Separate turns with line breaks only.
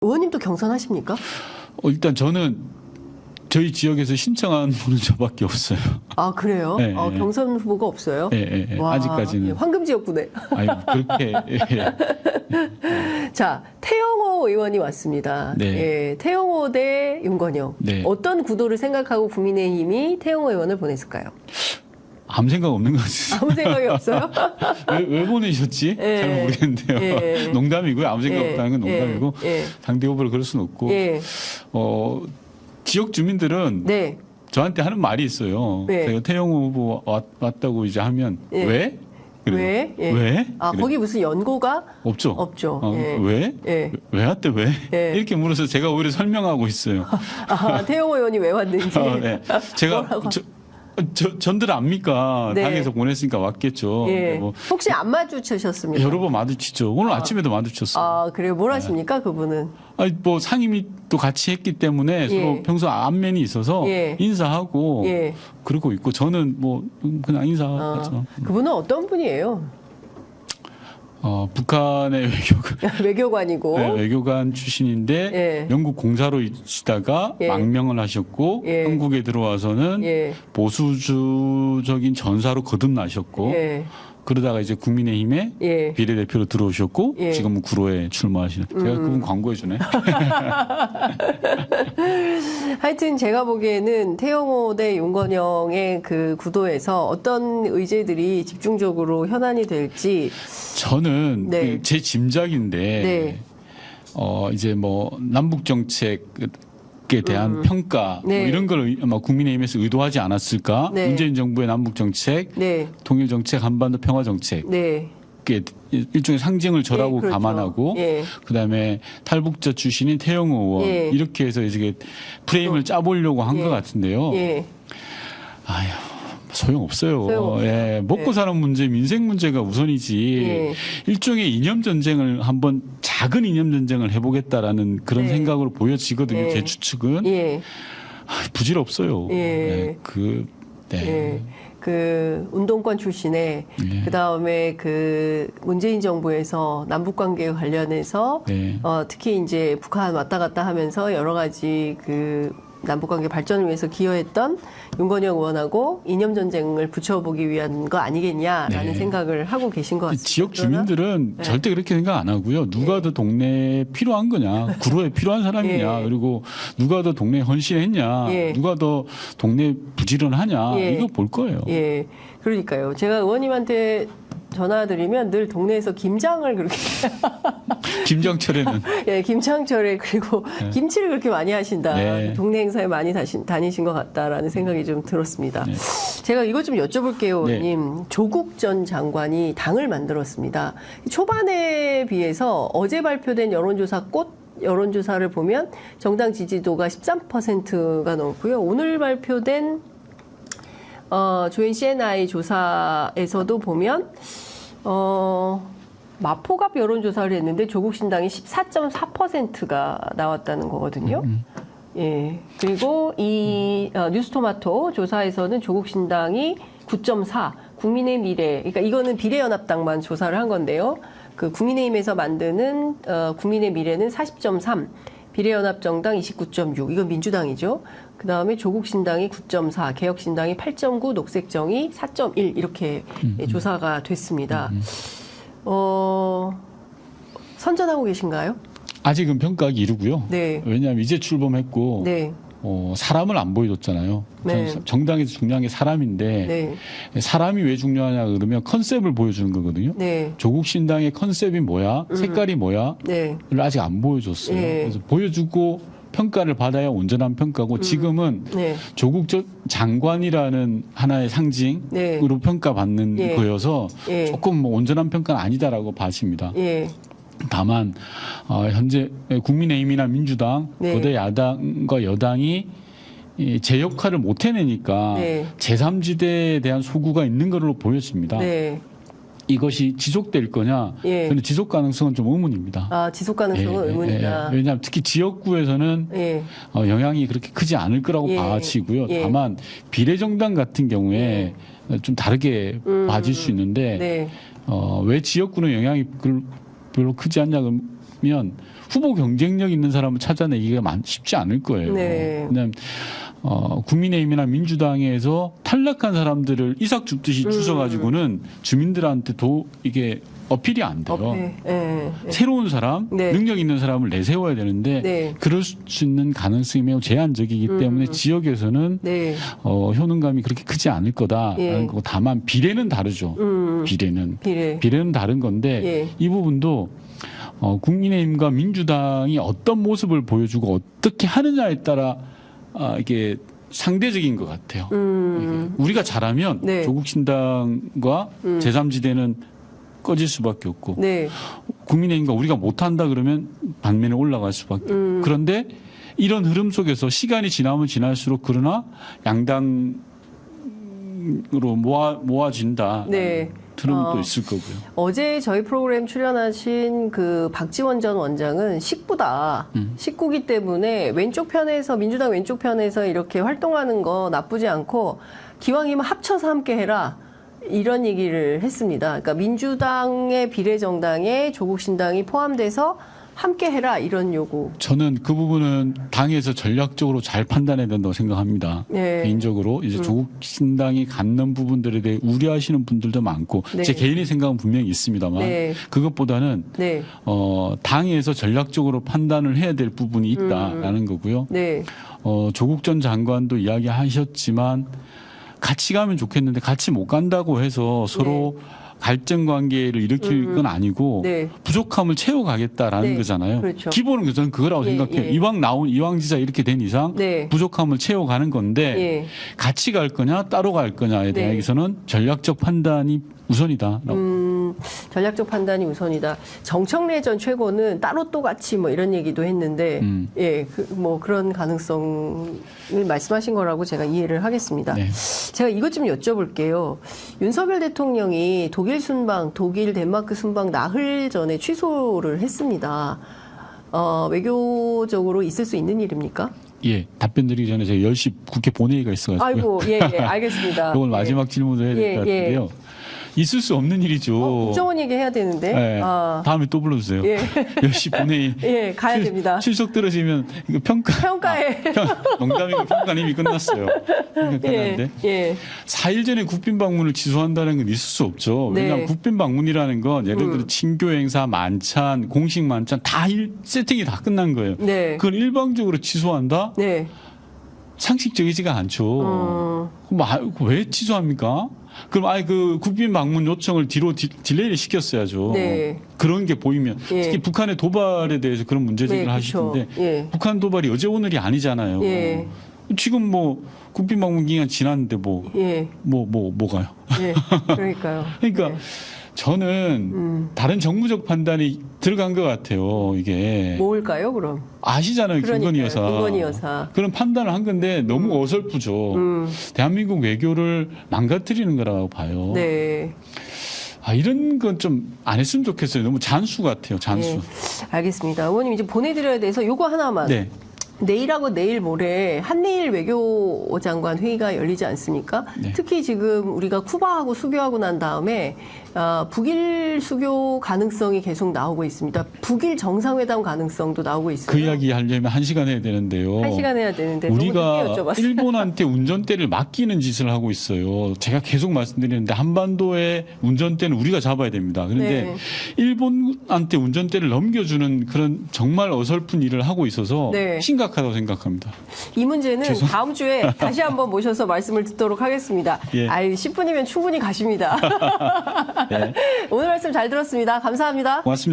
의원님도 경선하십니까?
일단 저는 저희 지역에서 신청한 분은 저밖에 없어요.
아 그래요?
네,
경선 후보가 없어요?
네,
와,
아직까지는.
예, 황금 지역구네.
아니 그렇게.
자, 태영호 의원이 왔습니다.
네.
예, 태영호 대 윤건영.
네.
어떤 구도를 생각하고 국민의힘이 태영호 의원을 보냈을까요?
아무 생각 없는 거지.
아무 생각이 없어요?
왜 보내셨지?
예.
잘 모르겠는데요.
예.
농담이고요. 아무 생각
예.
없다는 건 농담이고
예.
상대 후보를 그럴 수는 없고.
예.
지역 주민들은
네.
저한테 하는 말이 있어요.
네.
제가 태영호 후보 왔다고 이제 하면
예.
왜? 그래요.
왜? 예.
왜?
아,
그래요.
거기 무슨 연고가
없죠.
없죠. 예.
왜?
예.
왜 왔대 왜?
예.
이렇게 물어서 제가 오히려 설명하고 있어요.
아, 태영호 의원이 왜 왔는지.
네. 제가
뭐라고?
전들 압니까?
네.
당에서 보냈으니까 왔겠죠.
예.
근데 뭐
혹시 안 마주치셨습니까?
여러 번 마주치죠. 오늘 아침에도 마주쳤어요.
아, 그래요? 뭘 하십니까, 그분은?
아니, 뭐 상임위 또 같이 했기 때문에 서로
예.
평소 안면이 있어서
예.
인사하고
예.
그러고 있고 저는 뭐 그냥 인사하죠.
그분은 어떤 분이에요?
북한의
외교관이고.
네, 외교관 출신인데
예.
영국 공사로 있다가
예.
망명을 하셨고
예.
한국에 들어와서는
예.
보수적인 전사로 거듭나셨고
예.
그러다가 이제 국민의힘에
예.
비례대표로 들어오셨고
예.
지금은 구로에 출마하시는 제가 그분 광고해주네.
하여튼 제가 보기에는 태영호 대 윤건영의 그 구도에서 어떤 의제들이 집중적으로 현안이 될지.
저는
네.
제 짐작인데
네.
이제 뭐 남북 정책에 대한 평가
네.
뭐 이런 걸 아마 국민의힘에서 의도하지 않았을까?
네.
문재인 정부의 남북 정책,
네.
통일 정책, 한반도 평화 정책.
네.
일종의 상징을 저라고
네, 그렇죠.
감안하고
예.
그다음에 탈북자 출신인 태영호 의원
예.
이렇게 해서 이제 프레임을 짜보려고 한 것
예.
같은데요.
예.
아휴 소용없어요.
소용없어요.
예, 먹고
예.
사는 문제, 민생 문제가 우선이지.
예.
일종의 이념 전쟁을 한번 작은 이념 전쟁을 해보겠다라는 그런
네.
생각으로 보여지거든요.
예.
제 추측은
예.
부질없어요.
예.
네.
예. 그 운동권 출신에
예.
그다음에 그 문재인 정부에서 남북 관계 관련해서
네.
특히 이제 북한 왔다 갔다 하면서 여러 가지 그 남북 관계 발전을 위해서 기여했던 윤건영 의원하고 이념 전쟁을 붙여보기 위한 거 아니겠냐라는
네.
생각을 하고 계신 것 같습니다.
지역 주민들은
네.
절대 그렇게 생각 안 하고요. 누가 더 동네에 필요한 거냐, 구로에 필요한 사람이냐,
예.
그리고 누가 더 동네에 헌신했냐,
예.
누가 더 동네 부지런하냐
예.
이거 볼 거예요.
예, 그러니까요. 제가 의원님한테 전화드리면 늘 동네에서 김장을 그렇게
김정철에는
예, 김창철에 그리고 김치를 그렇게 많이 하신다.
네.
동네 행사에 많이 다니신 것 같다라는 생각이 좀 들었습니다.
네.
제가 이것 좀 여쭤볼게요,
네.
의원님. 조국 전 장관이 당을 만들었습니다. 초반에 비해서 어제 발표된 여론조사를 보면 정당 지지도가 13%가 넘고요. 오늘 발표된 조인 CNI 조사에서도 보면 마포갑 여론조사를 했는데 조국 신당이 14.4%가 나왔다는 거거든요. 예. 그리고 이 뉴스토마토 조사에서는 조국 신당이 9.4, 국민의 미래, 그러니까 이거는 비례연합당만 조사를 한 건데요. 그 국민의힘에서 만드는 국민의 미래는 40.3, 비례연합정당 29.6, 이건 민주당이죠. 그 다음에 조국신당이 9.4, 개혁신당이 8.9, 녹색정의 4.1 이렇게 조사가 됐습니다. 선전하고 계신가요?
아직은 평가하기 이르고요.
네.
왜냐하면 이제 출범했고
네.
사람을 안 보여줬잖아요.
네.
정당에서 중요한 게 사람인데
네.
사람이 왜 중요하냐 그러면 컨셉을 보여주는 거거든요.
네.
조국 신당의 컨셉이 뭐야, 색깔이 뭐야,
네.
를 아직 안 보여줬어요.
네.
그래서 보여주고 평가를 받아야 온전한 평가고 지금은
네.
조국 장관이라는 하나의 상징으로
네.
평가받는
예.
거여서
예.
조금 뭐 온전한 평가는 아니다라고 봐집니다.
예.
다만 현재 국민의힘이나 민주당
네.
거대 야당과 여당이 제 역할을 못 해내니까
네.
제3지대에 대한 소구가 있는 걸로 보여집니다.
네.
이것이 지속될 거냐?
예.
저는 지속 가능성은 좀 의문입니다.
아, 지속 가능성은 의문이다.
왜냐하면 특히 지역구에서는
예.
영향이 그렇게 크지 않을 거라고
예.
봐지고요.
예.
다만 비례정당 같은 경우에 좀 다르게 봐질 수 있는데
네.
왜 지역구는 영향이 별로 크지 않냐? 그럼 후보 경쟁력 있는 사람을 찾아내기가 쉽지 않을 거예요.
네.
왜냐하면 국민의힘이나 민주당에서 탈락한 사람들을 이삭 줍듯이 주워가지고는 주민들한테 이게 어필이 안 돼요. 새로운 사람,
네.
능력 있는 사람을 내세워야 되는데
네.
그럴 수 있는 가능성이 매우 제한적이기 때문에 지역에서는
네.
효능감이 그렇게 크지 않을 거다라는
예.
거고 다만 비례는 다르죠. 비례는 다른 건데
예.
이 부분도 국민의힘과 민주당이 어떤 모습을 보여주고 어떻게 하느냐에 따라 이게 상대적인 것 같아요. 우리가 잘하면
네.
조국 신당과 제3지대는 꺼질 수밖에 없고
네.
국민의힘과 우리가 못한다 그러면 반면에 올라갈 수밖에 없고 그런데 이런 흐름 속에서 시간이 지나면 지날수록 그러나 양당으로 모아진다.
네.
흐름도 있을 거고요.
어제 저희 프로그램 출연하신 그 박지원 전 원장은 식구다. 식구기 때문에 왼쪽 편에서 민주당 왼쪽 편에서 이렇게 활동하는 거 나쁘지 않고 기왕이면 합쳐서 함께 해라. 이런 얘기를 했습니다. 그러니까 민주당의 비례정당에 조국신당이 포함돼서 함께 해라 이런 요구.
저는 그 부분은 당에서 전략적으로 잘 판단해야 된다고 생각합니다.
네.
개인적으로 이제 조국 신당이 갖는 부분들에 대해 우려하시는 분들도 많고
네.
제 개인의 생각은 분명히 있습니다만
네.
그것보다는
네.
당에서 전략적으로 판단을 해야 될 부분이 있다라는 거고요.
네.
조국 전 장관도 이야기하셨지만 같이 가면 좋겠는데 같이 못 간다고 해서 서로 갈등 관계를 일으킬 건 아니고
네.
부족함을 채워가겠다라는
네.
거잖아요.
그렇죠.
기본은 저는 그거라고
예,
생각해요.
예.
이왕 지사 이렇게 된 이상
네.
부족함을 채워가는 건데
예.
같이 갈 거냐 따로 갈 거냐에
네.
대해서는 전략적 판단이 우선이다라고.
전략적 판단이 우선이다. 정청래 전 최고는 따로 또 같이 뭐 이런 얘기도 했는데, 예, 뭐 그런 가능성을 말씀하신 거라고 제가 이해를 하겠습니다.
네.
제가 이것 좀 여쭤볼게요. 윤석열 대통령이 독일 순방, 독일 덴마크 순방 나흘 전에 취소를 했습니다. 외교적으로 있을 수 있는 일입니까?
예, 답변 드리기 전에 제가 10시 국회 본회의가 있어가지고요.
아이고, 예, 예, 알겠습니다.
이걸 마지막 질문을 해야 될
예,
것 같은데요. 있을 수 없는 일이죠.
국정원 얘기 해야 되는데.
네, 다음에 또 불러주세요.
예.
10시 본회의.
예, 가야 됩니다.
출석 떨어지면 이거 평가에. 농담이고 평가는 이미 끝났어요. 끝났는데.
예.
4일 전에 국빈 방문을 취소한다는 건 있을 수 없죠. 왜냐하면
네.
국빈 방문이라는 건 예를 들어 친교 행사, 만찬, 공식 만찬 다 세팅이 다 끝난 거예요.
네.
그걸 일방적으로 취소한다?
네.
상식적이지가 않죠. 그럼 왜 취소합니까? 그럼 그 국빈 방문 요청을 뒤로 딜레이를 시켰어야죠.
네.
그런 게 보이면
예.
특히 북한의 도발에 대해서 그런 문제 제기를
네,
하시던데
그렇죠. 예.
북한 도발이 어제 오늘이 아니잖아요.
예.
지금 뭐 국빈 방문 기간 지났는데
예.
뭐가요?
예. 그러니까요.
그러니까
예.
저는 다른 정무적 판단이 들어간 것 같아요. 이게
뭘까요, 그럼?
아시잖아요, 김건희 여사.
김건희 여사.
그런 판단을 한 건데 너무 어설프죠. 대한민국 외교를 망가뜨리는 거라고 봐요.
네.
이런 건 좀 안 했으면 좋겠어요. 너무 잔수 같아요, 잔수.
예. 알겠습니다. 의원님 이제 보내드려야 돼서 요거 하나만.
네.
내일하고 내일 모레 한내일 외교장관 회의가 열리지 않습니까?
네.
특히 지금 우리가 쿠바하고 수교하고 난 다음에 북일 수교 가능성이 계속 나오고 있습니다. 북일 정상회담 가능성도 나오고 있어요.
그 이야기 하려면 1시간 해야 되는데요.
1시간 해야 되는데
우리가
너무 늦게 여쭤봤어요.
일본한테 운전대를 맡기는 짓을 하고 있어요. 제가 계속 말씀드리는데 한반도의 운전대는 우리가 잡아야 됩니다. 그런데
네.
일본한테 운전대를 넘겨주는 그런 정말 어설픈 일을 하고 있어서
네.
심각하다고 생각합니다.
이 문제는 다음 주에 다시 한번 모셔서 말씀을 듣도록 하겠습니다.
예.
10분이면 충분히 가십니다.
네.
오늘 말씀 잘 들었습니다. 감사합니다.
고맙습니다.